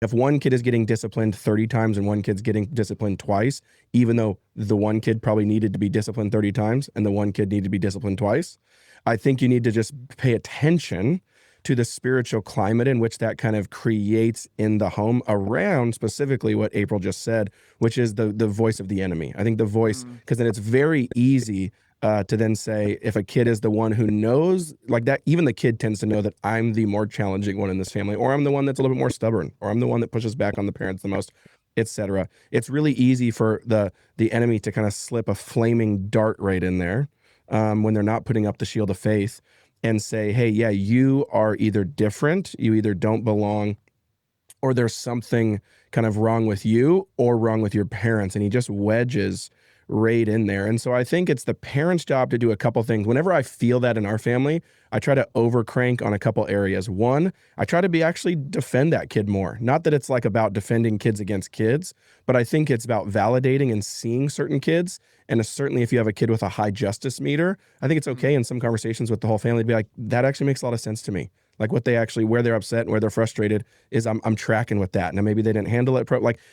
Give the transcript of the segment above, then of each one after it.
If one kid is getting disciplined 30 times and one kid's getting disciplined twice, even though the one kid probably needed to be disciplined 30 times and the one kid needed to be disciplined twice, I think you need to just pay attention to the spiritual climate in which that kind of creates in the home around specifically what April just said, which is the voice of the enemy. I think the voice, because then it's very easy to then say, if a kid is the one who knows like that, even the kid tends to know that I'm the more challenging one in this family, or I'm the one that's a little bit more stubborn, or I'm the one that pushes back on the parents the most, etc. It's really easy for the enemy to kind of slip a flaming dart right in there when they're not putting up the shield of faith and say, hey, yeah, you are either different, you either don't belong, or there's something kind of wrong with you or wrong with your parents. And he just wedges right in there. And so I think it's the parents' job to do a couple things. Whenever I feel that in our family, I try to overcrank on a couple areas. One, I try to be actually defend that kid more. Not that it's like about defending kids against kids, but I think it's about validating and seeing certain kids. And certainly if you have a kid with a high justice meter, I think it's okay in some conversations with the whole family to be like, that actually makes a lot of sense to me. Like what they actually, where they're upset and where they're frustrated is I'm tracking with that. Now maybe they didn't handle it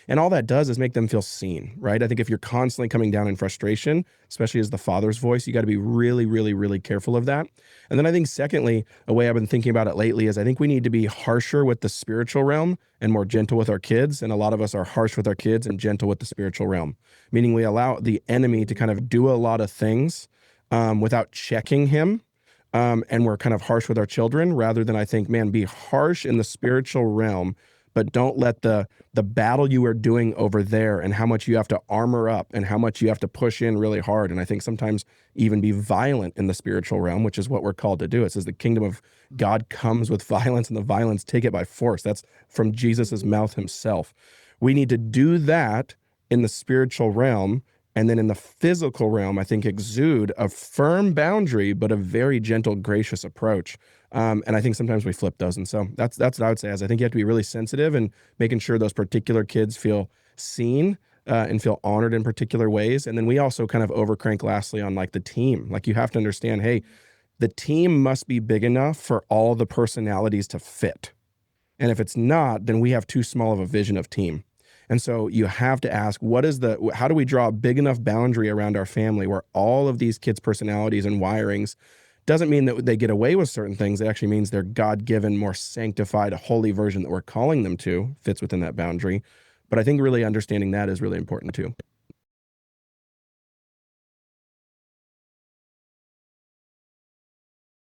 and all that does is make them feel seen, right? I think if you're constantly coming down in frustration, especially as the father's voice, you got to be really, really, really careful of that. And then I think secondly, a way I've been thinking about it lately is I think we need to be harsher with the spiritual realm and more gentle with our kids. And a lot of us are harsh with our kids and gentle with the spiritual realm, meaning we allow the enemy to kind of do a lot of things without checking him. And we're kind of harsh with our children rather than, I think, man, be harsh in the spiritual realm, but don't let the battle you are doing over there and how much you have to armor up and how much you have to push in really hard. And I think sometimes even be violent in the spiritual realm, which is what we're called to do. It says the kingdom of God comes with violence and the violence take it by force. That's from Jesus's mouth himself. We need to do that in the spiritual realm. And then in the physical realm, I think exude a firm boundary, but a very gentle, gracious approach. And I think sometimes we flip those. And so that's what I would say is I think you have to be really sensitive and making sure those particular kids feel seen and feel honored in particular ways. And then we also kind of overcrank lastly on like the team. Like you have to understand, hey, the team must be big enough for all the personalities to fit. And if it's not, then we have too small of a vision of team. And so you have to ask, how do we draw a big enough boundary around our family where all of these kids' personalities and wirings doesn't mean that they get away with certain things. It actually means their God-given, more sanctified, holy version that we're calling them to fits within that boundary. But I think really understanding that is really important too.